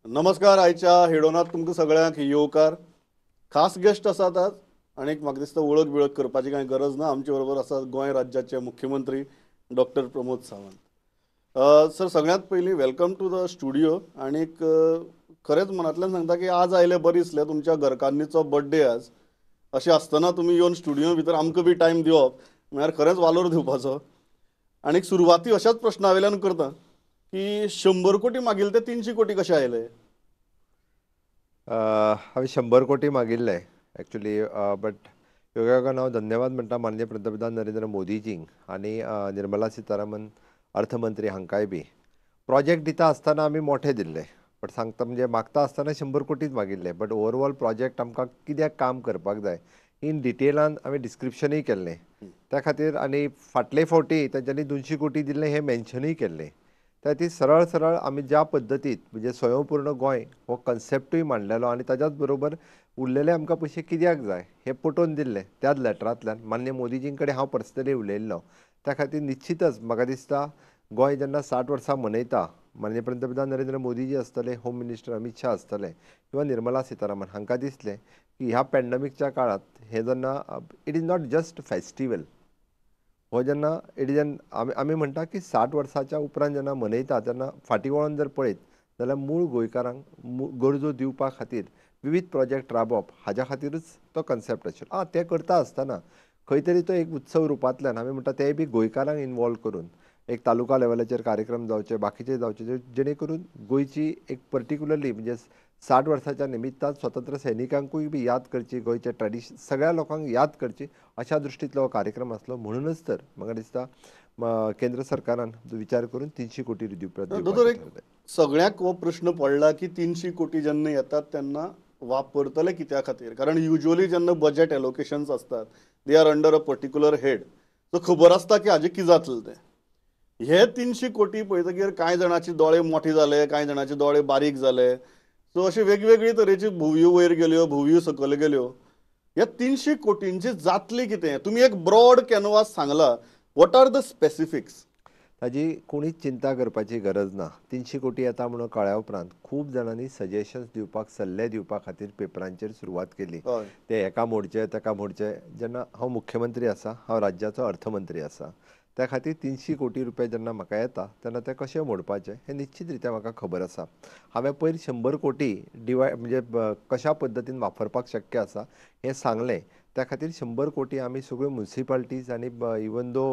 नमस्कार. आयच्या हेडोनात तुमकां सगळ्यांक येवकार. खास गेस्ट आसात आज आणि म्हाका दिसता वळख बिळख करपाची कांय गरज ना. आमचे बरोबर आसात गोंय राज्याचे मुख्यमंत्री डॉक्टर प्रमोद सावंत. सर, सगळ्यांत पयलीं वेलकम टू द स्टुडिओ. आनीक खरेंच मनांतल्यान सांगता की आज आयले बरें दिसलें. तुमच्या घरकान्नीचो बर्थडे आज. अशें आसतना तुमी येवन स्टुडिओ भितर आमकां बी टायम दिवप म्हळ्यार खरेंच वालोर दिवपाचो. आनीक सुरवाती अशाच प्रश्नावेल्यान करता की 100 कोटी मागिल्ले ते 300 कोटी कशे आयले? हांवें 100 कोटी मागिल्ले एक्चुली, बट योगायोगान हांव धन्यवाद म्हणटा माननीय पंतप्रधान नरेंद्र मोदीजींक आनी निर्मला सीतारामन अर्थमंत्री हांकांय बी. प्रोजेक्ट दिता आसतना आमी मोठे दिल्ले, बट सांगता म्हणजे मागता आसतना 100 कोटीच मागिल्ले. बट ओवरऑल प्रोजेक्ट आमकां कित्याक काम करपाक जाय इन डिटेलान हांवें डिस्क्रिप्शनूय केल्लें. त्या खातीर आनी फाटले फावटी तेंच्यांनी 200 कोटी दिल्ले हें मेन्शनूय केल्लें. त्या ती सरळ सरळ आमी ज्या पद्दतीत म्हणजे स्वयंपूर्ण गोंय हो कन्सेप्टूय मांडलेलो आनी ताच्याच बरोबर उरलेले आमकां पयशे कित्याक जाय हे पटोवन दिल्ले त्याच लेटरांतल्यान माननीय मोदीजीं कडेन हांव पर्सनली उलयल्लो. त्या खातीर निश्चितच म्हाका दिसता गोंय जेन्ना 60 वर्सां मनयता, माननीय पंतप्रधान नरेंद्र मोदीजी आसतले, होम मिनिस्टर अमित शाह आसतले किंवा निर्मला सीतारामन हांकां दिसलें की ह्या पॅन्डमिकच्या काळात हे जेन्ना it is not just festival, हो जेन्ना इट इज एन आमी म्हणटा की 60 वर्साच्या उपरांत जेन्ना मनयता तेन्ना फाटीं वळोन जर पळयत जाल्यार मूळ गोंयकारांक गरजो दिवपा खातीर विविध प्रोजेक्ट राबोवप हाज्या खातीरच तो कन्सेप्ट आशिल्लो. ते करता आसतना खंय तरी तो एक उत्सव रुपांतल्यान आमी म्हणटा तेय बी गोंयकारांक इनवॉल्व करून एक तालुका लेवलाचेर कार्यक्रम जावचे, बाकीचे जावचे, जेणे करून गोंयची एक पर्टिक्युलरली म्हणजे 60 वर्साच्या निमित्तान स्वतंत्र सैनिकांकूय बी याद करची, गोंयचे ट्रेडिशन सगळ्या लोकांक याद करची अशा दृश्टींतलो हो कार्यक्रम आसलो. म्हणूनच तर म्हाका दिसता केंद्र सरकारान विचार करून 300 कोटी दोतोर, दिवपाचें एक ठरलें. सगळ्याक हो प्रश्न पडला की 300 कोटी जेन्ना येतात तेन्ना वापरतले कित्या खातीर? कारण युजली जेन्ना बजेट एलोकेशन्स आसतात they are under a particular head, so खबर आसता की हाजें कितें जातलें तें. हे 300 कोटी पळयतकीर कांय जाणांचे दोळे मोठे जाले, कांय जाणांचे दोळे बारीक जाले. सो अशे वेगवेगळे तरेच्यो भुंयो वयर गेल्यो, भुंयो सकयल गेल्यो. ह्या 300 कोटींचे जातलें कितें? तुमी एक ब्रॉड कॅनवास सांगला. What are the specifics? ताजी कोणीच चिंता करपाची गरज ना. 300 कोटी येता म्हणून कळ्ळ्या उपरांत खूब जाणांनी सजेशन्स दिवपाक, सल्ले दिवपा खातीर पेपरांचेर सुरवात केली. हय. ते एका मोडचे तेका मोडचे. जेन्ना हांव मुख्यमंत्री आसा, हांव राज्याचो अर्थमंत्री आसा, त्या खातीर 300 कोटी रुपया जेन्ना म्हाका येता तेन्ना ते कशे मोडपाचे हें निश्चित रित्या म्हाका खबर आसा. हांवें पयर 100 कोटी म्हणजे कशा पद्दतीन वापरपाक शक्य आसा हें सांगलें. त्या खातीर 100 कोटी आमी सगळ्यो म्युन्सिपालिटीज आनी इवन दो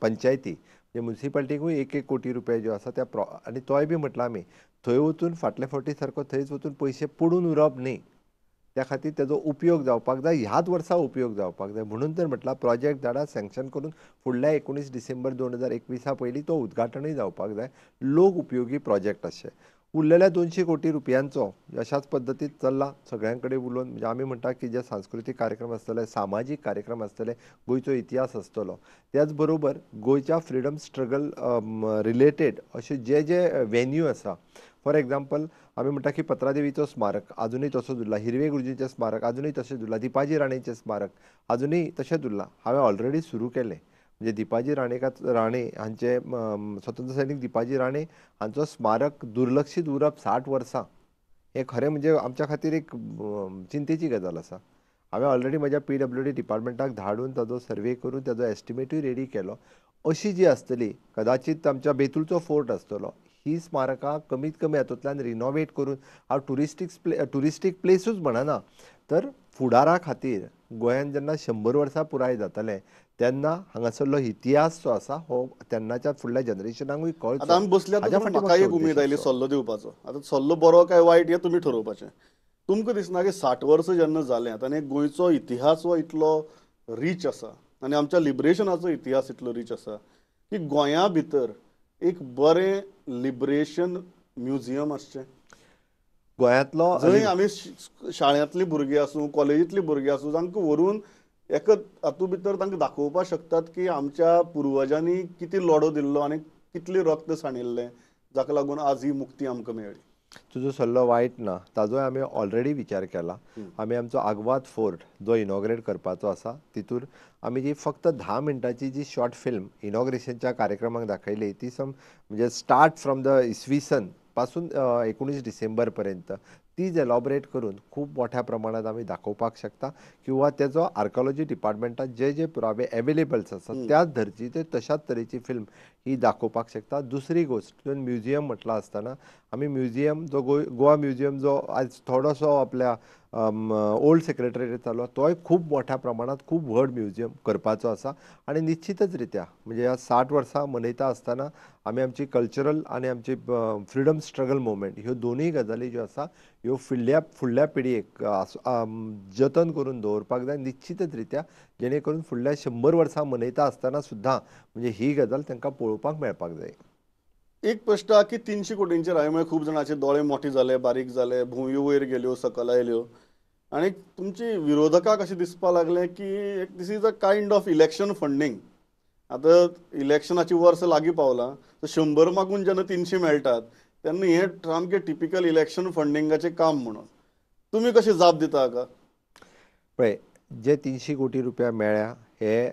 पंचायती म्हणजे म्युन्सिपालिटीकूय 1-1 कोटी रुपया ज्यो आसा त्या आनी तोय बी म्हटलं आमी थंय वचून फाटल्या फावटी सारको थंयच वचून पयशे पडून उरप न्ही. त्या खातीर तेजो उपयोग जावपाक जाय, ह्याच वर्सा उपयोग जावपाक जाय. म्हणून तर म्हटलां प्रोजेक्ट धाडा, सँक्शन करून फुडल्या 19 डिसेंबर 2021 पयलीं तो उद्घाटनूय जावपाक जाय. लोक उपयोगी प्रोजेक्ट अशे. उरलेल्या 200 कोटी रुपयांचो अशाच पद्दतीन चल्ला सगळ्यां कडेन उलोवन. म्हणजे आमी म्हणटा की जे सांस्कृतीक कार्यक्रम आसतले, सामाजीक कार्यक्रम आसतले, गोंयचो इतिहास आसतलो, त्याच बरोबर गोंयच्या फ्रिडम स्ट्रगल रिलेटेड अशे जे जे वेन्यू आसा. फॉर एग्जाम्पल आमी म्हणटा की पत्रादेवीचो स्मारक आजुनूय तसोच उरला, हिरवे गुरुजीचें स्मारक आजुनूय तशेंच उरला, दिपाजी राणेचें स्मारक आजुनूय तशेंच उरला. हांवें ऑलरेडी सुरू केलें. म्हणजे दिपाजी राणे हांचे स्वतंत्र सैनीक दिपाजी राणे हांचो स्मारक दुर्लक्षीत उरप 60 वर्सां हें खरें म्हणजे आमच्या खातीर एक चिंतेची गजाल आसा. हांवें ऑलरेडी म्हज्या PWD डिपार्टमेंटाक धाडून ताजो सर्वे करून ताजो एस्टिमेटूय रेडी केलो. अशी जी आसतली कदाचित आमच्या बेतूलचो फोर्ट आसतलो, ही स्मारकां कमीत कमी हातूंतल्यान रिनोवेट करून हांव टुरिस्टीक प्लेसूच म्हणना, तर फुडारा खातीर गोंयांत जेन्ना 100 वर्सां पुराय जातले तेन्ना हांगासरलो इतिहास जो आसा हो तेन्नाच्या फुडल्या जनरेशनाकूय आतां कळचो आमी बसल्यात हाज्या म्हणून फाटीं म्हाका मातसो एक उद्देश उमेद आयली आसचो. सल्लो दिवपाचो. आतां सल्लो बरो काय वायट हें तुमी ठरोवपाचें. तुमकां दिसना की 60 वर्सां जेन्ना जाल्यांत आनी गोंयचो इतिहास हो इतलो रीच आसा आनी आमच्या लिबरेशनाचो इतिहास इतलो रीच आसा की गोंया भितर एक बरें लिबरेशन म्युजियम आसचें, गोंयांतलो जंय आमी शाळेंतलीं भुरगीं आसूं, कॉलेजींतलीं भुरगीं आसूं, तांकां व्हरून एका हातूंत भितर तांकां दाखोवपाक शकतात की आमच्या पुर्वजांनी कितें लढो दिल्लो आनी कितलें रक्त सांडिल्लें, जाका लागून आज ही मुक्ती आमकां मेळ्ळी. तुजो सल्लो वायट ना. ताजोय आमी ऑलरेडी विचार केला. आमी आमचो आग्वाद फोर्ट जो इनॉग्रेट करपाचो आसा तितूर आमी जी फक्त 10 मिनटाची जी शॉर्ट फिल्म इनॉग्रेशनच्या कार्यक्रमाक दाखयली ती म्हणजे स्टार्ट फ्रॉम द इसवी सन पासून 19 डिसेंबर पर्यंत तीच एलॉबरेट करून खूप मोठ्या प्रमाणात आम्ही दाखोवपाक शकता किंवा तेजो आर्किओलॉजी डिपार्टमेंटात जे जे पुरावे अवेलेबल्स आसात त्याच धर्ची ते तशाच तरेची फिल्म ही दाखोवपाक शकता. दुसरी गोष्ट तुवें म्युझियम म्हटला आसतना आमी म्युझियम जो गोवा म्युझियम जो आज थोडोसो आपल्या ओल्ड सेक्रेटरीएट चालू तोय खूप मोठ्या प्रमाणात खूप व्हड म्युझियम करपाचो आसा आणि निश्चितच रित्या म्हणजे ह्या 60 वर्सां मनयता आसतना आमी आमची कल्चरल आणि आमची फ्रिडम स्ट्रगल मुवमेंट ह्यो दोनूय गजाली ज्यो आसा ह्यो फुडल्या पिळयेक जतन करून दवरपाक जाय निश्चितच रित्या जेणे करून फुडल्या 100 वर्सां मनयता आसतना सुद्दां म्हणजे ही गजाल तांकां पळोवपाक मेळपाक जाय. एक प्रश्न हा की 300 कोटींचेर हांवें म्हळ्यार खूब जाणांचे दोळे मोठे जाले, बारीक जाले, भुंयो वयर गेल्यो, सकयल आयल्यो आणि तुमची विरोधकाक अशें दिसपाक लागलें की this is a kind of election funding. आतां इलेक्शनाची वर्स लागीं पावलां तर 100 मागून जेन्ना 300 मेळटात तेन्ना हें सामकें टिपिकल इलेक्शन फंडिंगाचें काम म्हणून तुमी कशें जाप दिता हाका? पळय जे 300 कोटी रुपया मेळ्ळ्या हे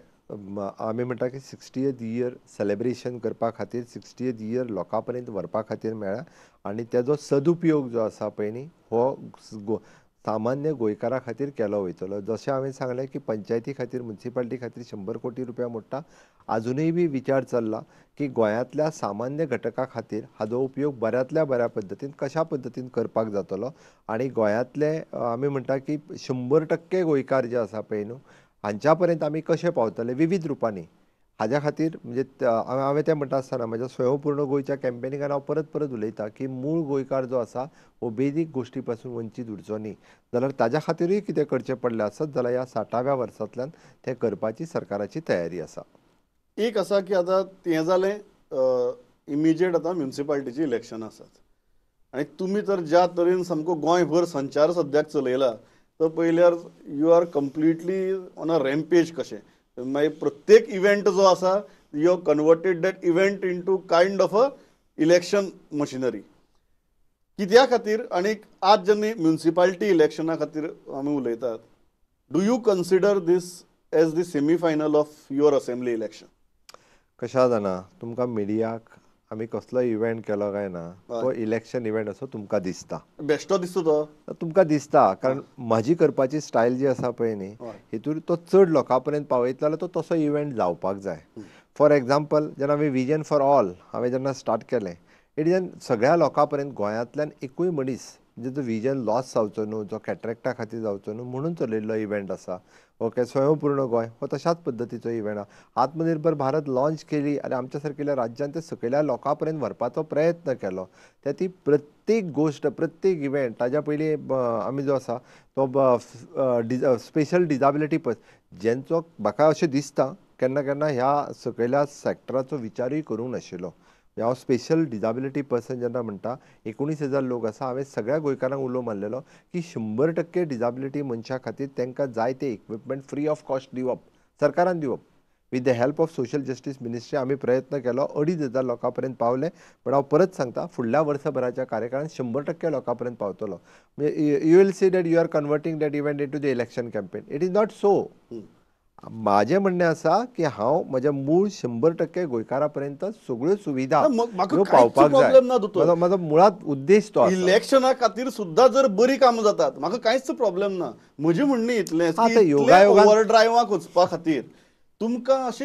आमी म्हणटा की 60th इयर सेलेब्रेशन करपा खातीर 60th इयर लोकां पर्यंत व्हरपा खातीर मेळ्ळ्या आनी तेजो सदुपयोग जो आसा पळय न्ही हो सामान्य गोंयकारा खातीर केलो वयतलो. जशें हांवें सांगलें की पंचायती खातीर म्युन्सिपालिटी खातीर 100 कोटी रुपया मोडटा. अजुनूय बी विचार चल्ला की गोंयांतल्या सामान्य घटका खातीर हाजो उपयोग बऱ्यांतल्या बऱ्या पद्दतीन कशा पद्दतीन करपाक जातलो आनी गोंयांतले आमी म्हणटा की 100% गोंयकार जे आसा पळय न्हू हांच्या पर्यंत आमी कशे पावतले विविध रुपांनी हाज्या खातीर म्हणजे हांवें तें म्हणटा आसतना म्हज्या स्वयंपूर्ण गोंयच्या कॅम्पेनिंगान हांव परत परत उलयतां की मूळ गोंयकार जो आसा हो बेजीक गोश्टी पासून वंचीत उरचो न्ही जाल्यार ताज्या खातीरूय कितें करचें पडलें आसत जाल्यार ह्या 60व्या वर्सांतल्यान तें करपाची सरकाराची तयारी आसा. एक आसा की आतां तें जालें इमिजिएट आतां म्युन्सिपालिटीची इलेक्शनां आसात आनी तुमी तर ज्या तरेन सामको गोंयभर संचार सद्याक चलयला तर पयल्यार you are completely on a rampage कशें मागीर प्रत्येक इव्हेंट जो आसा you have converted that event into kind of a election machinery. कित्या खातीर आनीक आज जेन्ना म्युन्सिपालिटी इलेक्शना खातीर आमी उलयतात do you consider this as the semi final of your assembly election? कशा जाणा तुमकां मिडियाक आमी कसलो इव्हेंट केलो काय ना तो इलेक्शन इव्हेंट असो तुमकां दिसता बेश्टो दिसता तो तुमकां दिसता कारण म्हाजी करपाची स्टायल जी आसा पळय न्ही हितूर तो चड लोकां पर्यंत पावयतलो जाल्यार तो तसो इव्हेंट जावपाक जाय. फॉर एग्जाम्पल जेन्ना आमी विजन फॉर ऑल हांवें जेन्ना स्टार्ट केलें इट सगळ्या लोकां पर्यंत गोंयांतल्यान एकूय मनीस जेजो विजन लॉस जावचो न्हू जो कॅटरेक्टा खातीर जावचो न्हू म्हणून चलयल्लो इव्हेंट आसा. ओके स्वयंपूर्ण गोंय हो तशाच पद्दतीचो इव्हेंट आहा. आत्मनिर्भर भारत लॉन्च केली आनी आमच्या सारकेल्या राज्यान ते सकयल्या लोकां पर्यंत व्हरपाचो प्रयत्न केलो ते ती प्रत्येक गोश्ट प्रत्येक इव्हेंट ताज्या पयलीं आमी जो आसा तो स्पेशल डिजाबिलिटी जेंचो म्हाका अशें दिसता केन्ना केन्ना ह्या सकयल्या सॅक्टराचो विचारूय करूंक नाशिल्लो. हांव स्पेशल डिजाबिलिटी पर्सन जेन्ना म्हणटा 19,000 लोक आसा हांवें सगळ्या गोंयकारांक उलो मारलेलो की 100% डिजाबिलिटी मनशा खातीर तांकां जाय ते इक्विपमेंट फ्री ऑफ कॉस्ट दिवप सरकारान दिवप. With the help of social justice ministry आमी प्रयत्न केलो 2,500 लोकां पर्यंत पावले. पण हांव परत सांगता फुडल्या वर्सभराच्या कार्यकाळान 100% लोकां पर्यंत पावतलो. म्हणजे you will see that you are converting that event into the election campaign. It is not so. माझे म्हणणें आसा की हांव म्हज्या मूळ 100% गोंयकारा पर्यंत सगळ्यो सुविधा पावपाक जाय. म्हाजो मुळात उद्देश तो आसा. इलेक्शना खातीर सुद्दां जर बरी कामां जातात म्हाका कांयच प्रॉब्लेम ना. म्हजें म्हणणें इतलेंच की ओव्हर ड्रायवाक वचपा खातीर तुमकां अशी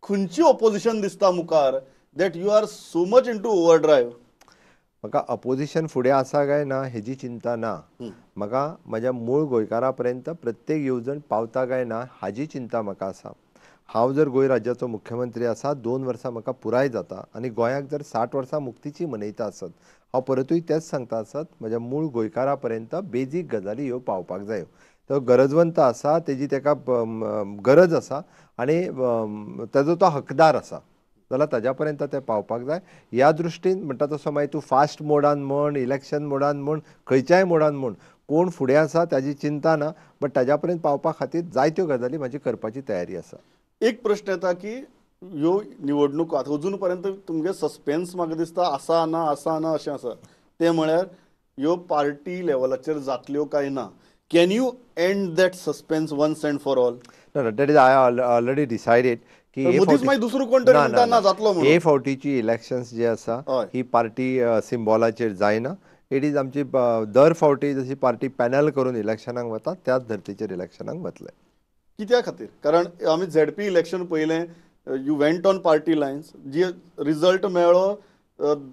खंयची ऑपोजिशन दिसता मुखार that you are so much into over drive? म्हाका अपोजिशन फुडें आसा काय ना हेजी चिंता ना. म्हाका म्हज्या मूळ गोंयकारा पर्यंत प्रत्येक येवजण पावता काय ना हाजी चिंता म्हाका आसा. हांव जर गोंय राज्याचो मुख्यमंत्री आसा 2 वर्सां म्हाका पुराय जाता आनी गोंयाक जर 60 वर्सां मुक्तीची मनयता आसत हांव परतूय तेंच सांगता आसत म्हज्या मूळ गोंयकारा पर्यंत बेजीक गजाली ह्यो पावपाक जायो. तो गरजवंत आसा तेजी ताका गरज आसा आनी ताजो तो हकदार आसा जाल्यार ताज्या पर्यंत तें पावपाक जाय. ह्या दृश्टीन म्हणटा तसो मागीर तूं फास्ट मोडान म्हण इलेक्शन मोडान म्हण खंयच्याय मोडान म्हण कोण फुडें आसा ताजी चिंता ना. बट ताज्या पर्यंत पावपा खातीर जायत्यो गजाली म्हाजी करपाची तयारी आसा. एक प्रश्न येता की ह्यो निवडणुको आतां अजून पर्यंत तुमगे सस्पेन्स म्हाका दिसता आसा ना अशें आसा. तें म्हळ्यार ह्यो पार्टी लेवलाचेर जातल्यो काय ना. Can you end that suspense once and for all? No, that is I already decided की हे मदींच फावटी मागीर दुसरो कोण तरी ना म्हणटा ना ना ना जातलो हे म्हणून. फावटीची इलेक्शन्स जे आसा हय. ही पार्टी सिम्बॉलाचेर जायना. इट इज आमची दर फावटी जशी पार्टी पॅनल करून इलेक्शनाक वता त्याच धर्तीचेर इलेक्शनाक वतले. कित्या खातीर? कारण आमी झेडपी इलेक्शन पयलें, you went on party lines, जी रिजल्ट मेळ्ळो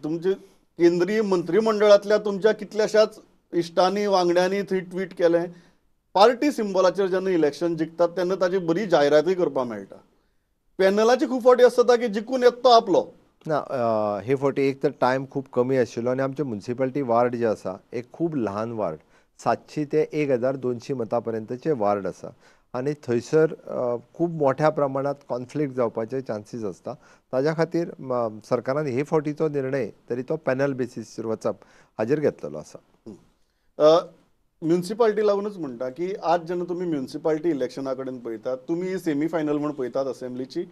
तुमचे केंद्रीय मंत्रिमंडळांतल्या तुमच्या कितल्याशाच इश्टांनी वांगड्यांनी थंय ट्वीट केलें. पार्टी सिम्बॉलाचेर जेन्ना इलेक्शन जिखतात तेन्ना ताची बरी जायरातूय करपाक मेळटा. पॅनलाची खूब फावटी आसता की जिखून येता तो आपलो. ना हे फावटी एक तर टायम खूब कमी आशिल्लो आनी आमचे म्युन्सिपालिटी वार्ड जे आसा एक खूब ल्हान वार्ड, 700 ते 1200 मतां पर्यंतचे वार्ड आसा आनी थंयसर खूब मोठ्या प्रमाणात कॉन्फ्लिक्ट जावपाचे चान्सीस आसता. ताज्या खातीर सरकारान हे फावटीचो निर्णय तरी तो पॅनल बेसिसचेर वचप हाजेर घेतलेलो आसा. म्युन्सिपालिटी लागूनच म्हणटा की आज जेन्ना तुमी म्युन्सिपालिटी इलेक्शना कडेन पळयतात, तुमी सेमी फायनल म्हूण पळयतात असेंब्लीची.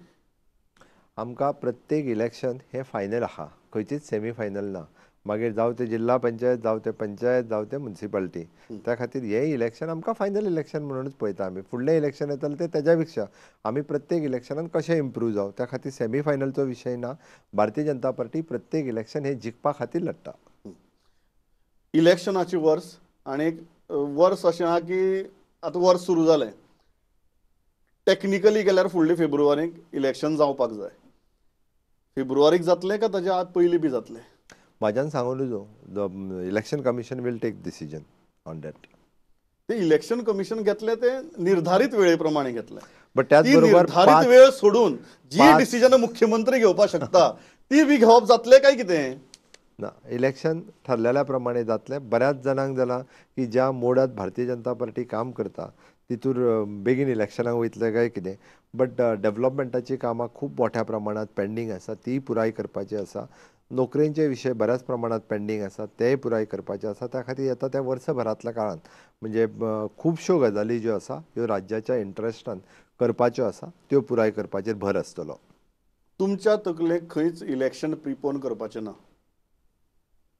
आमकां प्रत्येक इलेक्शन हे फायनल आहा, खंयचीच सेमी फायनल ना. मागीर जावं ते जिल्हा पंचायत, जावं ते पंचायत, जावं ते म्युन्सिपालिटी. त्या खातीर हे इलेक्शन आमकां फायनल इलेक्शन म्हणूनच पळयता आमी. फुडलें इलेक्शन येतलें ते तेज्या पेक्षा आमी प्रत्येक इलेक्शनान कशें इम्प्रूव जावं त्या खातीर सेमी फायनलचो विशय ना. भारतीय जनता पार्टी प्रत्येक इलेक्शन हे जिखपा खातीर लडटा. इलेक्शनाची वर्स आनी वर्स अशें आहा की आतां वर्स सुरू जालें. टेक्निकली गेल्यार फुडल्या फेब्रुवारीक इलेक्शन जावपाक जाय. फेब्रुवारीक जातलें काय ताच्या आद पयलीं बी जातलें? म्हाज्यान सांगूं नजो the election commission will take decision on that. ते इलेक्शन कमिशन घेतलें ते निर्धारीत वेळे प्रमाणे घेतलें. बट त्याच ती बरोबर निर्धारीत वेळ सोडून जी पांच- डिसिजनां मुख्यमंत्री घेवपाक शकता ती बी घेवप जातलें काय कितें? ना, इलेक्शन ठरलेल्या प्रमाणे जातलें. बऱ्याच जाणांक जालां की ज्या मोडात भारतीय जनता पार्टी काम करता तितूर बेगीन इलेक्शनाक वयतले काय कितें. बट डेव्हलपमेंटाची कामां खूब मोठ्या प्रमाणात पेंडींग आसा, ती पुराय करपाची आसा. नोकरेंचे विशय बऱ्याच प्रमाणात पेंडींग आसा, तेय पुराय करपाचे आसा. त्या खातीर येता त्या वर्सभरांतल्या काळांत म्हणजे खुबश्यो गजाली ज्यो आसा ह्यो राज्याच्या इंट्रस्टान करपाच्यो आसा, त्यो पुराय करपाचेर भर आसतलो. तुमच्या तकलेक खंयच इलेक्शन प्रिपोन करपाचें ना.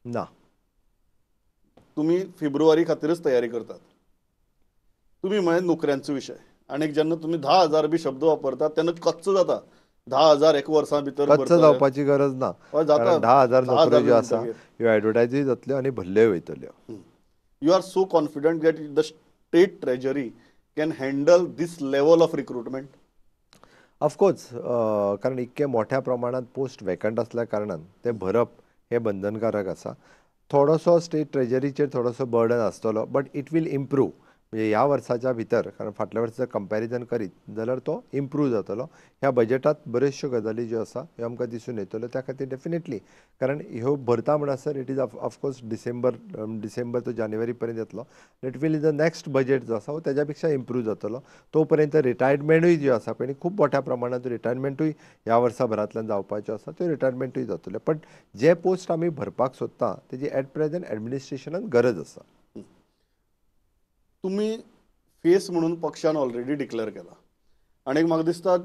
ना, तुमी फेब्रुवारी खातीरच तयारी करतात. तुमी म्हळें नोकऱ्यांचो विशय आनी जेन्ना तुमी 10,000 बी शब्द वापरतात तेन्ना कच्च जाता. 10,000 एक वर्सा भितर कच्च भरतले. जावपाची गरज ना. हय जाता. कारण 10,000 नोकऱ्यो 10,000 ज्यो आसा म्हणटकीर. ह्यो एडवर्टायजूय जातल्यो आनी भरल्योय वयतल्यो. You are so confident that the state treasury can handle this level of recruitment? Of course कारण इतके मोठ्या प्रमाणात पोस्ट वेकंट असल्या कारणान ते भरप हे बंधनकारक आसा. थोडोसो स्टेट ट्रेजरीचेर थोडोसो बर्डन आसतलो, बट इट वील इम्प्रूव. म्हणजे ह्या वर्साच्या भितर, कारण फाटल्या वर्साचें कंपॅरिजन करीत जाल्यार तो इम्प्रूव जातलो. ह्या बजेटांत बऱ्योचश्यो गजाली ज्यो आसा ह्यो आमकां दिसून येतल्यो. त्या खातीर डेफिनेटली, कारण ह्यो भरता म्हणसर it is of course December to जानेवारी पर्यंत येतलो. It will the next budget जो आसा तेज्या पेक्षा इम्प्रूव जातलो. तो पर्यंत रिटायरमेंटूय ज्यो आसा पळय खूब मोठ्या प्रमाणात रिटायरमेंटूय ह्या वर्साभरांतल्यान जावपाच्यो आसा, त्यो रिटायरमेंटूय जातल्यो. बट जे पोस्ट आमी भरपाक सोदता तेजी एट प्रेझेंट एडमिनिस्ट्रेशनान गरज आसा. तुमी फेस म्हणून पक्षान ऑलरेडी डिक्लेअर केला. आनी म्हाका दिसता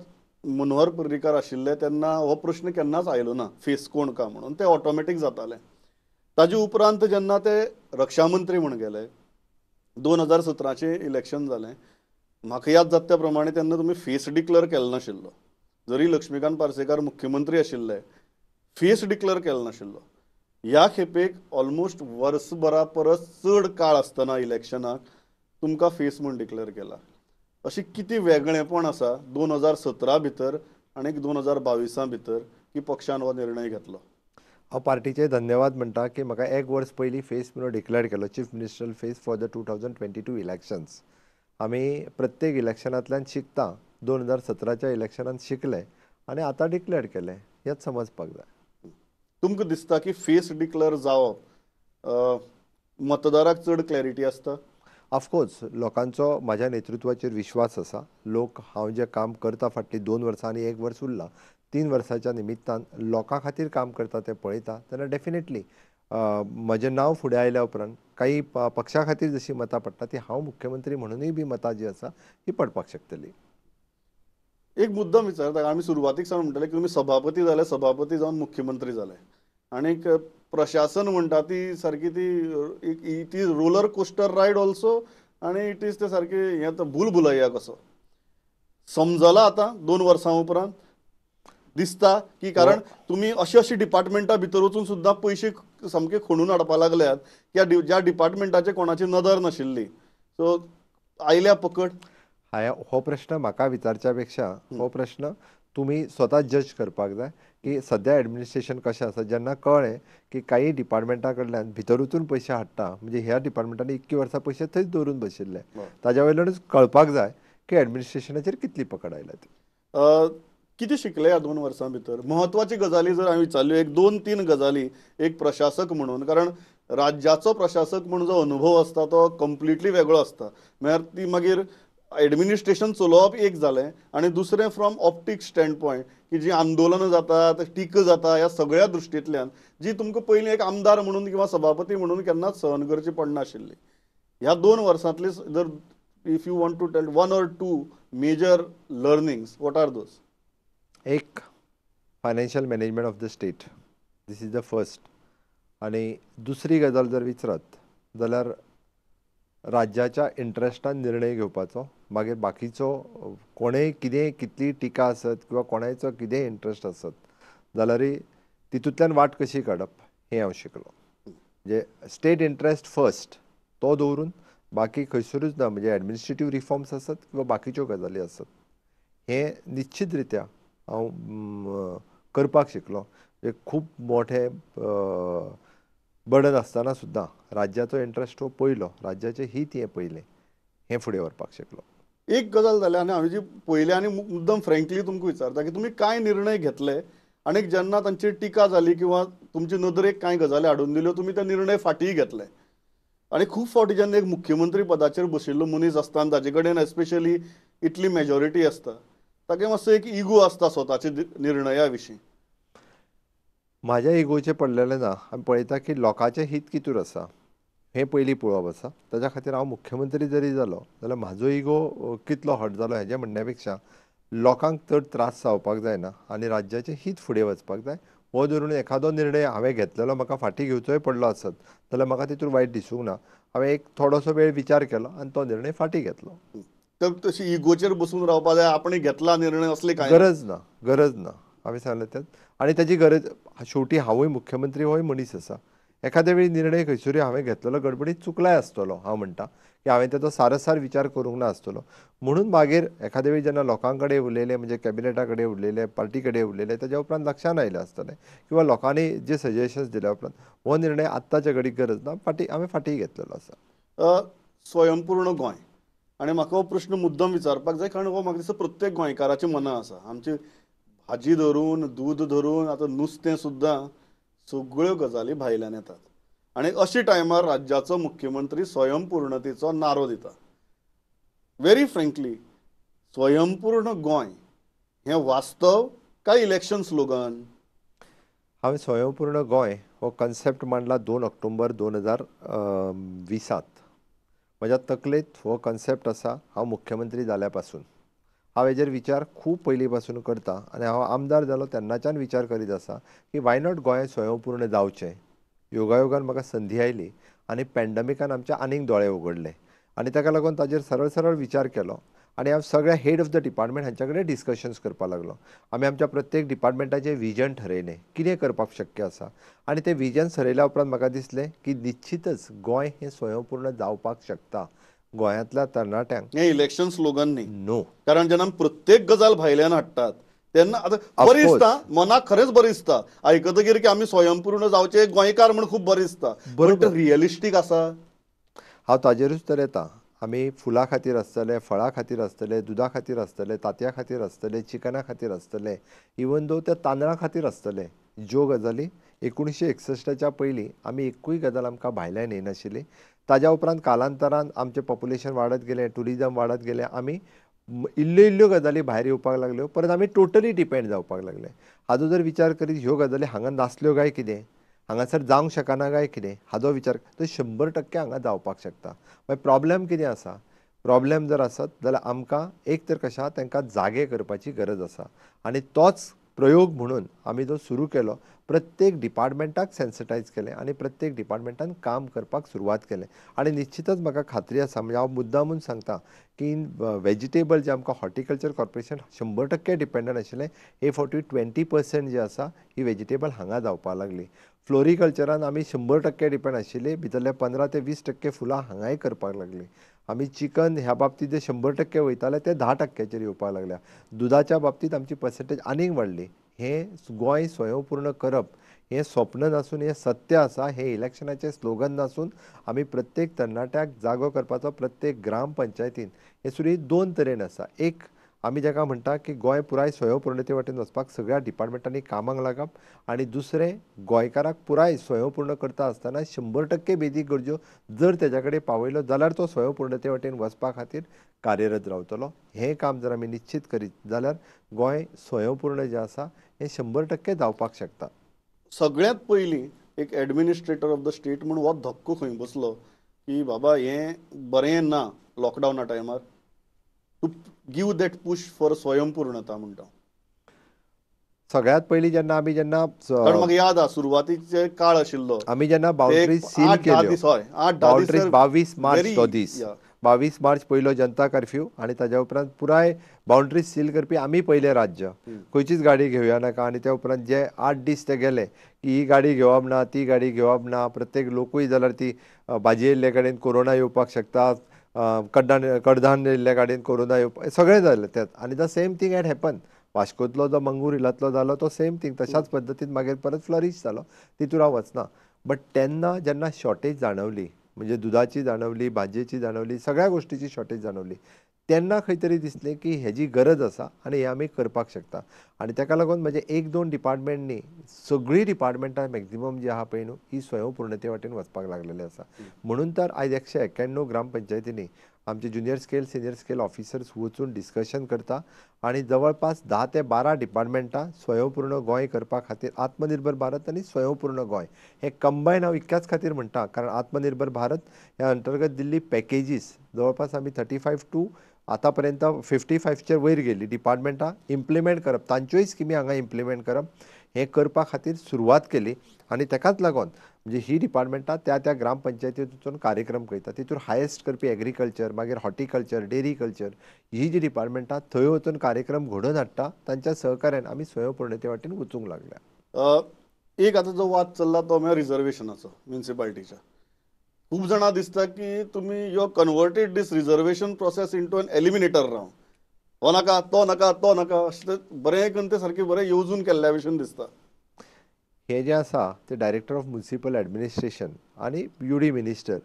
मनोहर पर्रीकार आशिल्ले तेन्ना हो प्रश्न केन्नाच आयलो ना फेस कोण का म्हणून. ते ऑटोमॅटीक जातालें. ताजे उपरांत जेन्ना ते रक्षा मंत्री म्हूण गेले, 2017चें इलेक्शन जालें, म्हाका याद जाता त्या प्रमाणे तेन्ना तुमी फेस डिक्लेअर केलो नाशिल्लो. जरी लक्ष्मीकांत पार्सेकार मुख्यमंत्री आशिल्ले, फेस डिक्लेअर केलो नाशिल्लो. ह्या खेपेक ऑलमोस्ट वर्सभरा परस चड काळ आसतना इलेक्शनाक तुमकां फेस म्हूण डिक्लेअर केला. अशें कितें वेगळेपण आसा 2017 भितर आनी 2022 भितर की पक्षान हो निर्णय घेतलो? हांव पार्टीचे धन्यवाद म्हणटा की म्हाका एक वर्स पयलीं फेस म्हणून डिक्लेअर केलो, chief ministerial face for the 2022 elections. आमी प्रत्येक इलेक्शनांतल्यान शिकता. 2017च्या इलेक्शनांत शिकले आनी आतां डिक्लेअर केलें, हेंच समजपाक जाय. तुमकां दिसता की फेस डिक्लेअर जावप मतदाराक चड क्लॅरिटी आसता? ऑफकोर्स लोकांचो म्हाज्या नेतृत्वाचेर विश्वास आसा. लोक हांव जें काम करता फाटलीं 2 वर्सां आनी 1 वर्स उरलां, 3 वर्साच्या निमित्तान लोकां खातीर काम करता तें पळयता तेन्ना डेफिनेटली म्हजें नांव फुडें आयल्या उपरांत काही पक्षा खातीर जशीं मतां पडटा ती हांव मुख्यमंत्री म्हणूनय बी मतां जी आसा ही पडपाक शकतली. एक मुद्दम विचारता. आमी सुरवातीक सावन म्हणटले की तुमी सभापती जाले, सभापती जावन मुख्यमंत्री जाले. आनीक प्रशासन म्हणटा ती सारकी ती रोलर कोस्टर रायड ऑल्सो आनी इट इज ते सारके हें भूल भुलैया कसो. समजला आतां 2 वर्सां उपरांत दिसता की कारण तुम्ही अशी डिपार्टमेंटा भितर वचून सुद्दां पयशे सामके खणून हाडपा लागल्यात ज्या डिपार्टमेंटाचे कोणाची नदर नाशिल्ली सो आयल्या पकड. हो प्रश्न म्हाका विचारच्या पेक्षा हो प्रश्न तुम्ही स्वता जज करपाक जाय की सध्या एडमिनिस्ट्रेशन कशें आसा. जेन्ना कळ्ळें की काही डिपार्टमेंटा कडल्यान भितरूच पयशे हाडटा म्हणजे ह्या डिपार्टमेंटांनी इतकी वर्सां पयशे थंयच दवरून बशिल्ले, ताज्या वयल्यानूच कळपाक जाय की एडमिनिस्ट्रेशनाचेर कितली पकड आयल्या ती. कितें शिकले ह्या 2 वर्सां भितर महत्वाची गजाली जर हांवें विचारल्यो एक 2-3 गजाली एक प्रशासक म्हणून कारण राज्याचो प्रशासक म्हणून जो अनुभव आसता तो कंप्लिटली वेगळो आसता. म्हळ्यार ती मागीर एडमिनिस्ट्रेशन चलोवप एक जालें आनी दुसरें फ्रॉम ऑप्टीक स्टँड पॉयंट की जी आंदोलनां जातात टिका जाता ह्या सगळ्या दृश्टींतल्यान जी तुमकां पयलीं एक आमदार म्हणून किंवा सभापती म्हणून केन्नाच सहन करची पडनाशिल्ली. ह्या 2 वर्सांतले जर if you want to tell 1 or 2 major learnings what are those? एक financial management of the state this is the first. आणि दुसरी गजाल जर विचारत जाल्यार राज्याच्या इंट्रस्टान निर्णय घेवपाचो. मागीर बाकीचो कोणेय कितें कितली टिका आसत किंवा कोणाचो कितें इंट्रस्ट आसत जाल्यारय तितूंतल्यान वाट कशी काडप हें हांव शिकलो. म्हणजे स्टेट इंट्रस्ट फर्स्ट तो दवरून बाकी खंयसरूच ना म्हणजे एडमिनिस्ट्रेटीव रिफॉर्म्स आसत किंवा बाकीच्यो गजाली आसत हें निश्चित रित्या हांव करपाक शिकलो. म्हणजे खूब मोठे बर्डन आसतना सुद्दां राज्याचो इंट्रस्ट हो पयलो, राज्याचें हित हें पयलें हें फुडें व्हरपाक शिकलो. एक गजाल जाल्या आनी हांवें जी पयले आनी मुद्दम फ्रँकली तुमकां विचारता की तुमी कांय निर्णय घेतले आनी जेन्ना तांची टिका जाली किंवा तुमचे नदरेक कांय गजाली हाडून दिल्यो तुमी ते निर्णय फाटींय घेतले. आनी खूब फावटी जेन्ना एक मुख्यमंत्री पदाचेर बशिल्लो मनीस आसता आनी ताजे कडेन एस्पेशली इतली मेजॉरिटी आसता ताका मातसो एक इगो आसता स्वताच्या निर्णया विशीं. म्हाज्या इगोचें पडलेलें ना. आमी पळयता की लोकांचें हित कितूर आसा हें पयलीं पळोवप आसा. ताच्या खातीर हांव मुख्यमंत्री जरी जालो जाल्यार म्हाजो इगो कितलो हट जालो हेजें म्हणण्या पेक्षा लोकांक चड त्रास जावपाक जायना आनी राज्याचें हित फुडें वचपाक जाय हो धरून एखादो निर्णय हांवें घेतलेलो म्हाका फाटीं घेवचोय पडलो आसत जाल्यार म्हाका तितूर वायट दिसूंक ना. हांवें एक थोडोसो वेळ विचार केलो आनी तो निर्णय फाटीं घेतलो. तर तशी इगोचेर बसून रावपा जाय आपण घेतला निर्णय असले कांय गरज ना. हांवें सांगलें तें आनी ताची गरज शेवटी हांवूय मुख्यमंत्री होय मनीस आसा. एखाद्या वेळी निर्णय खंयसरी हांवें घेतलेलो गडबडीत चुकलाय आसतलो. हांव म्हणटा की हांवें ताचो सारसार विचार करूंक ना आसतलो. म्हणून मागीर एखाद्या वेळी जेन्ना लोकां कडेन उलयलें म्हणजे कॅबिनेटा कडेन उलयलें पार्टी कडेन उलयलें ताच्या उपरांत लक्षांत आयलें आसतलें किंवा लोकांनी जे सजेशन्स दिल्या उपरांत हो निर्णय आत्ताच्या घडीक गरज ना हांवें फाटीं घेतलेलो आसा. स्वयंपूर्ण गोंय आनी म्हाका हो प्रश्न मुद्दम विचारपाक जाय कारण हो म्हाका दिसता प्रत्येक गोंयकाराच्या मनां आसा. आमची भाजी धरून दूद धरून आतां नुस्तें सुद्दां सगळ्यो गजाली भायल्यान येतात आनी अशा टायमार राज्याचो मुख्यमंत्री स्वयंपूर्णतेचो नारो दिता. व्हेरी फ्रँकली स्वयंपूर्ण गोंय हें वास्तव काय इलेक्शन स्लोगन? हांवें स्वयंपूर्ण गोंय हो कन्सेप्ट मांडला 2 ऑक्टोबर 2020. म्हज्या तकलेंत हो कन्सेप्ट आसा हांव मुख्यमंत्री जाल्या पासून. हांव हेजेर विचार खूब पयलीं पासून करता आनी हांव आमदार जालो तेन्नाच्यान विचार करीत आसा की वाय नॉट गोंय स्वयंपूर्ण जावचें. योगायोगान म्हाका संदी आयली आनी पॅन्डेमिकान आमचे आनीक दोळे उगडले आनी ताका लागून ताजेर सरळ विचार केलो आनी हांव सगळ्या हेड ऑफ द डिपार्टमेंट हांच्या कडेन डिस्कशन्स करपाक लागलो. आमी आमच्या प्रत्येक डिपार्टमेंटाचें विजन ठरयलें कितें करपाक शक्य आसा आनी तें विजन ठरयल्या उपरांत म्हाका दिसलें की निश्चितच गोंय हें स्वयंपूर्ण जावपाक शकता. गोंयांतल्या तरणाट्यांक हें इलेक्शन स्लोगन न्ही. नो. कारण जेन्ना प्रत्येक गजाल भायल्यान हाडटात तेन्ना आतां बरें दिसता मनाक खरेंच बरें दिसता आयकतकीर की आमी स्वयंपूर्ण जावचे गोंयकार म्हण खूब बरें दिसता. बट रियलिस्टीक आसा? हांव ताजेरूच तर येता. आमी फुलां खातीर आसतले, फळां खातीर आसतले, दुदा खातीर आसतले, तांतयां खातीर आसतले, चिकना खातीर आसतले, इवन दो ते तांदळा खातीर आसतले. ज्यो गजाली 1961च्या पयलीं आमी एकूय गजाल आमकां भायल्यान येनाशिल्ली. ताज्या उपरांत कालांतरान आमचें पॉप्युलेशन वाडत गेलें, टुरिजम वाडत गेलें, आमी इल्ल्यो गजाली भायर येवपाक लागल्यो परत आमी टोटली डिपेंड जावपाक लागले. हाजो जर विचार करीत ह्यो गजाली हांगा नासल्यो काय कितें, हांगासर जावंक शकना काय कितें हाजो विचार तर 100% हांगा जावपाक शकता. मागीर प्रॉब्लेम कितें आसा? प्रॉब्लेम जर आसत जाल्यार आमकां एक तर कशें आहा तांकां जागे करपाची गरज आसा आनी तोच प्रयोग म्हणून आमी जो सुरू केलो, प्रत्येक डिपार्टमेंटाक सेन्सिटायज केलें आनी प्रत्येक डिपार्टमेंटान काम करपाक सुरवात केलें. आनी निश्चितच म्हाका खात्री आसा, म्हणजे हांव मुद्दामून सांगता की वेजिटेबल जे आमकां हॉर्टिकल्चर कॉर्पोरेशन 100% डिपेंडंट आशिल्लें, हे फावटी 20% जे आसा ही वेजिटेबल हांगा जावपाक लागली. फ्लोरिकल्चरान आमी 100% डिपेंड आशिल्ली, भितरले 15 ते 20% फुलां हांगाय करपाक लागली. आमी चिकन ह्या बाबतींत जे 100% वयताले ते 10%चेर येवपाक लागल्या. दुधाच्या बाबतींत आमची पर्सेंटेज आनीक वाडली. हें गोंय स्वयंपूर्ण करप हें स्वप्न नासून हें सत्य आसा. हें इलेक्शनाचें स्लोगन नासून आमी प्रत्येक तरणाट्याक जागो करपाचो प्रत्येक ग्रामपंचायतीन हें सुरी 2 तरेन आसा. एक आमी जाका म्हणटा की गोंय पुराय स्वयंपूर्णते वटेन वचपाक सगळ्या डिपार्टमेंटांनी कामाक लागप, आनी दुसरें गोंयकाराक पुराय स्वयंपूर्ण करता आसतना 100% बेजीक गरज्यो जर तेज्या कडेन पावयल्यो जाल्यार तो स्वयंपूर्णते वटेन वचपा खातीर कार्यरत रावतलो. हें काम जर आमी निश्चित करीत जाल्यार गोंय स्वयंपूर्ण जें आसा हें 100% जावपाक शकता. सगळ्यांत पयलीं एक एडमिनिस्ट्रेटर ऑफ द स्टेट म्हूण हो धक्को खंय बसलो की बाबा हें बरें ना लॉकडावना टायमार, to give that push for स्वयंपूर्णता म्हणटा. सगळ्यात पयलीं जेन्ना कारण म्हाका याद आसा सुरवातीचे काळ आशिल्लो, आमी जेन्ना ते बाउंड्रीज सील 8-10 केल्यो, दीस, हय 8-10 दीस बाउंड्रीज 22 मार्च तो दीस, या 22 मार्च पयलो जनता कर्फ्यू, आनी ताज्या उपरांत पुराय बाउंड्रीज सील करपी आमी पयलें राज्य. खंयचीच गाडी घेवया नाका. आनी त्या उपरांत जे 8 दीस ते गेले की ही गाडी घेवप ना, ती गाडी घेवप ना, प्रत्येक लोकूय जाल्यार ती भाजी येयल्ले कडेन कोरोना येवपाक शकता, कडधान्य येयल्ल्या गाडयेन कोरोना येवपाक, सगळें जालें त्यात. आनी the same thing had happen. वास्कोंतलो जो मंगूर हिलांतलो जालो तो सेम थींग तशाच पद्दतीन मागीर परत फ्लरीश जालो. तितूर हांव वचना. बट तेन्ना जेन्ना शॉर्टेज जाणवली, म्हणजे दुधाची जाणवली, भाजयेची जाणवली, सगळ्या गोश्टीची शॉर्टेज जाणवली, तेन्ना खंय तरी दिसलें की हेजी गरज आसा आनी हें आमी करपाक शकता. आनी ताका लागून म्हणजे 1-2 डिपार्टमेंट न्ही, सगळीं डिपार्टमेंटां मॅक्झिमम जी आहा पळय न्हू, ही स्वयंपूर्णते वटेन वचपाक लागलेली आसा. म्हणून तर आयज 191 ग्रामपंचायतींनी आमचे junior scale senior scale officers वचून डिस्कशन करता आनी जवळपास 10 ते 12 डिपार्टमेंटां स्वयंपूर्ण गोंय करपा खातीर आत्मनिर्भर भारत आनी स्वयंपूर्ण गोंय हें कंबायन हांव इतक्याच खातीर म्हणटा, कारण आत्मनिर्भर भारत ह्या अंतर्गत दिल्ली पॅकेजीस जवळपास आमी 35 टू आतां पर्यंत 55चे वयर गेली डिपार्टमेंटां इम्प्लिमेंट करप, तांच्योय स्किमी हांगा इम्प्लिमेंट करप, हें करपा खातीर सुरवात केली. आनी ताकाच लागून म्हणजे ही डिपार्टमेंटां त्या त्या ग्रामपंचायतींतून कार्यक्रम करता. तितूर हायेस्ट करपी एग्रीकल्चर, मागीर हॉर्टिकल्चर, डेरी कल्चर, ही जी डिपार्टमेंटां थंय वचून कार्यक्रम घडोवन हाडटा. तांच्या सहकार्यान आमी स्वयंपूर्णते वाटेन वचूंक लागल्या. एक आतां जो वाद चल्ला तो म्हळ्यार रिजर्वेशनाचो म्युनिसिपालिटीच्या. खूब जाणां दिसता की तुमी you converted this reservation process into an eliminator round. हो नाका, तो नाका, तो नाका, अशें बरें करून ते सारकें बरें येवजून केल्ल्या भशेन दिसता. हे जे आसा ते डायरेक्टर ऑफ म्युनिसिपल एडमिनिस्ट्रेशन आनी युडी मिनिस्टर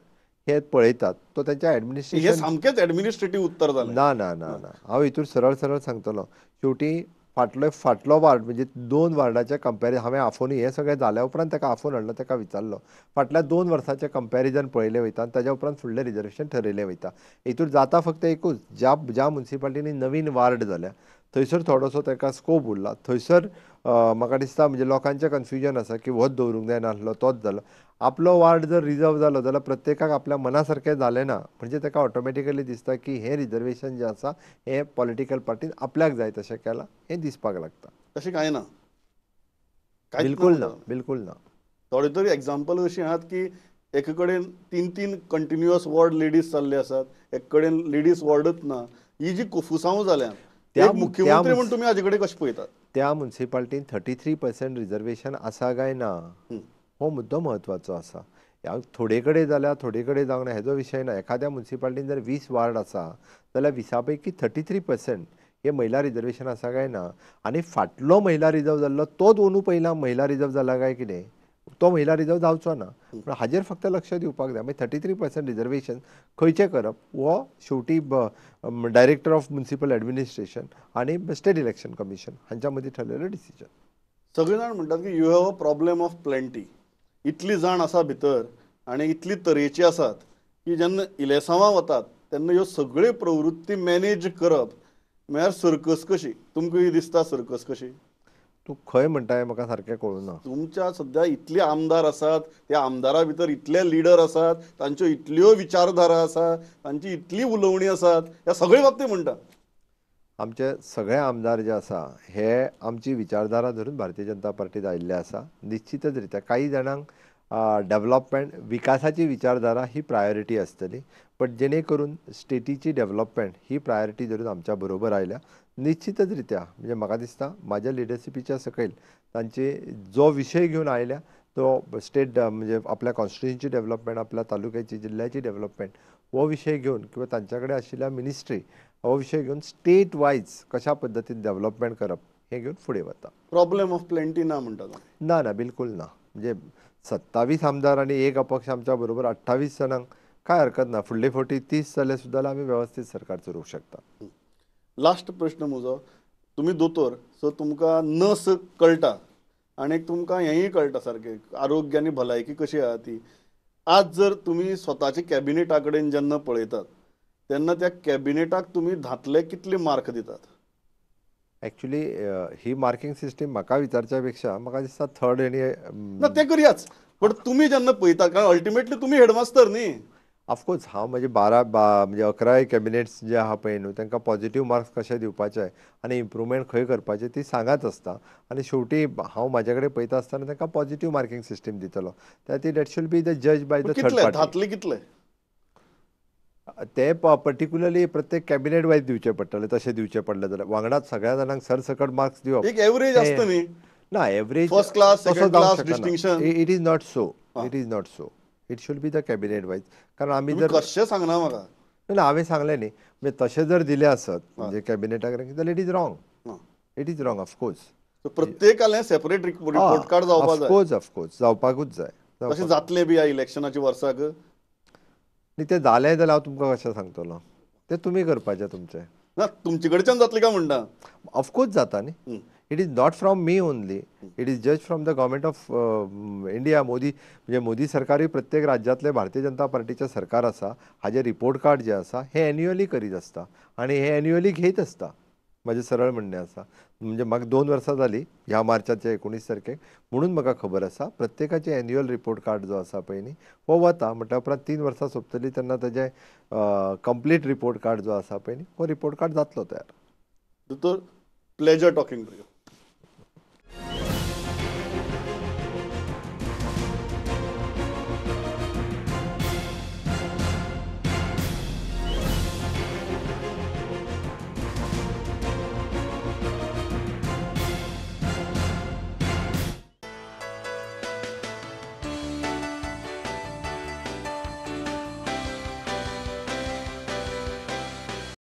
हे पळयतात. तो तेंच्या हे एडमिनिस्ट्रेशन सामकेंच एडमिनिस्ट्रेटिव्ह उत्तर जालें. ना ना ना ना हांव हितूर सरळ सरळ सांगतलो. शेवटी फाटलो वार्ड म्हणजे 2 वार्डाचे कंपॅरिजन हांवें आफोनी हें सगळें जाल्या उपरांत ताका आफोन हाडलो, ताका विचारलो. फाटल्या 2 वर्सांचें कंपॅरिजन पळयलें वयता आनी ताज्या उपरांत फुडलें रिजर्वेशन ठरयलें वयता. हितूर जाता फक्त एकूच, ज्या म्युनिसिपालिटींनी नवीन वार्ड जाल्या थंयसर थोडोसो ताका स्कोप उरला. थंयसर म्हाका दिसता म्हणजे लोकांचें कन्फ्युजन आसा की होच दवरूंक जाय नासलो, तोच जालो. आपलो वार्ड जर रिजर्व जालो जाल्यार प्रत्येकाक आपल्या मना सारकें जालें ना, म्हणजे ताका ऑटोमॅटिकली दिसता की हें रिजर्वेशन जें आसा हें पॉलिटिकल पार्टीन आपल्याक जाय तशें केलां हें दिसपाक लागता. तशें कांय ना. कांयच बिलकुल ना, म्हणटा. बिलकुल ना. थोडे तरी एक्झाम्पल अशीं आहात की एके कडेन 3 कंटिन्युअस वॉर्ड लेडीज जाल्ले आसात, एक कडेन लेडीज वॉर्डच ना. ही जी कुफुसांव जाल्यात, एक मुख्यमंत्री म्हणून तुमी हाजे कडेन कशें पळयतात? त्या म्युनिसिपालिटीन 33% रिजर्वेशन आसा काय ना हो मुद्दो म्हत्वाचो आसा. थोडे कडेन जाल्यार थोडे कडेन जावंक ना हेजो विशय ना. एखाद्या म्युनिसिपालिटीन जर 20 वार्ड आसा जाल्यार 20 पैकी 33% हे महिला रिजर्वेशन आसा काय ना. आनी फाटलो महिला रिजर्व जाल्लो तोच अंदू पयला महिला रिजर्व जाला काय कितें, तो महिला रिजर्व जावचो ना. पूण हाजेर फक्त लक्ष दिवपाक जाय. मागीर 33% रिजर्वेशन खंयचें करप हो शेवटी डायरेक्टर ऑफ म्युनिसिपल एडमिनिस्ट्रेशन आनी स्टेट इलेक्शन कमिशन हांच्या मदीं ठरलेलें डिसिजन. सगळे जाण म्हणटात की you have a problem of plenty. इतली जाण आसा भितर आनी इतली तरेची आसात की जेन्ना इलेक्शनां वतात तेन्ना ह्यो सगळ्यो प्रवृत्ती मॅनेज करप म्हळ्यार सर्कस कशी. तुमकां दिसता सर्कस कशी? तूं खंय म्हणटा हें म्हाका सारकें कळूना. तुमच्या सध्या इतले आमदार आसात, त्या आमदारा भितर इतले लिडर आसात, तांच्यो इतल्यो विचारधारा आसा, तांची इतली उलोवणी आसात, ह्या सगळे बाबतींत म्हणटा. आमचे सगळे आमदार जे आसा हे आमची विचारधारा धरून भारतीय जनता पार्टीत आयिल्ले आसा. निश्चितच रित्या काही जाणांक डेव्हलपमेंट विकासाची विचारधारा ही प्रायोरिटी आसतली, बट जेणे करून स्टेटीची डेव्हलपमेंट ही प्रायोरिटी धरून आमच्या बरोबर आयल्या. निश्चितच रित्या म्हणजे म्हाका दिसता म्हाज्या लिडरशिपीच्या सकयल तांचे जो विशय घेवन आयल्या तो स्टेट म्हणजे आपल्या कॉन्स्टिट्युन्सीची डेव्हलपमेंट, आपल्या तालुक्याची जिल्ह्याची डेव्हलपमेंट हो विशय घेवन किंवा तांच्या कडेन आशिल्ल्या मिनिस्ट्री हो विशय घेवन स्टेट वायज कशा पद्दतीन डेव्हलपमेंट करप हे घेवन फुडें वता. प्रॉब्लेम ऑफ प्लेंटी ना म्हणटा तुम्ही. ना बिलकुल ना. म्हणजे 27 आमदार आणि एक अपक्ष आमच्या बरोबर 28 जणांक काय हरकत ना. फुडले फावटी 30 जाले सुद्दां आमी वेवस्थीत सरकार चलोवंक शकता. लास्ट प्रश्न म्हजो, तुम्ही दोतोर सो तुमकां नस कळटा आणि तुमकां हेंय कळटा सारकें आरोग्य आनी भलायकी कशी आहा ती. आज जर तुम्ही स्वताच्या कॅबिनेटा कडेन जेन्ना पळयतात तेन्ना त्या कॅबिनेटाक तुम्ही धातले कितले मार्क दितात? ॲक्च्युली ही मार्किंग सिस्टीम म्हाका विचारच्या पेक्षा म्हाका दिसता थर्ड आनी ना ते करयाच, पण तुम्ही जेन्ना पळयतात कारण अल्टिमेटली तुम्ही हेडमास्तर न्ही. ऑफकोर्स हांव म्हणजे म्हणजे 11 कॅबिनेट्स जे आहा पळय न्हू तांकां पॉझिटिव्ह मार्क्स कशे दिवपाचे आनी इम्प्रुवमेंट खंय करपाचे ती सांगात आसता. आनी शेवटी हांव म्हाजे कडेन पळयता आसतना तांकां पॉझिटिव्ह मार्किंग सिस्टीम दितलो. त्या ती दॅट शूड बी द जज बाय द थर्ड कितले पार्टी. धातले कितले? ते पर्टिक्युलरली प्रत्येक कॅबिनेट वायज दिवचे पडटले. तशें दिवचे पडले जाल्यार वांगडाच सगळ्या जाणांक सरसकट मार्क्स दिवप एक एवरेज असता न्ही. ना. Average First class, second class, distinction. It is not so. It is not so. It should be the cabinet wise. कारण आमी तुम्ही जर कशें सांगना म्हाका. ना हांवें सांगलें न्ही. म्हणजे तशें जर दिले आसत म्हणजे कॅबिनेटाक जाल्यार it is wrong. It is wrong of course. प्रत्येकाले सेपरेट रिपोर्ट कार्ड जावपाक जाय. ऑफकोर्स जावपाकूच जाय. तशें जातलें बी ह्या इलेक्शनाच्या वर्साक. न्ही तें जालें जाल्यार हांव तुमकां कशें सांगतलो. तें तुमी करपाचें तुमचें. ना तुमचे कडच्यान जातलें काय म्हणटा. ऑफकोर्स जाता न्ही. It is not from me only. It is just from the government of India. म्हणजे मोदी सरकारूय प्रत्येक राज्यांतले भारतीय जनता पार्टीचे सरकार आसा हाजे रिपोर्ट कार्ड जे आसा हे एन्युअली करीत आसता आनी हे एन्युअली घेयत आसता. म्हजें सरळ म्हणणें आसा. म्हणजे म्हाका 2 वर्सां जालीं ह्या मार्चाच्या 19 तारखेक, म्हणून म्हाका खबर आसा प्रत्येकाचे एन्युअल रिपोर्ट कार्ड जो आसा पळय न्ही हो वता. म्हटल्या उपरांत 3 वर्सां सोंपतली तेन्ना तेजे कंप्लीट रिपोर्ट कार्ड जो आसा पळय न्ही हो रिपोर्ट कार्ड जातलो तयार. दोतोर, प्लेजर टॉकिंग टू यू.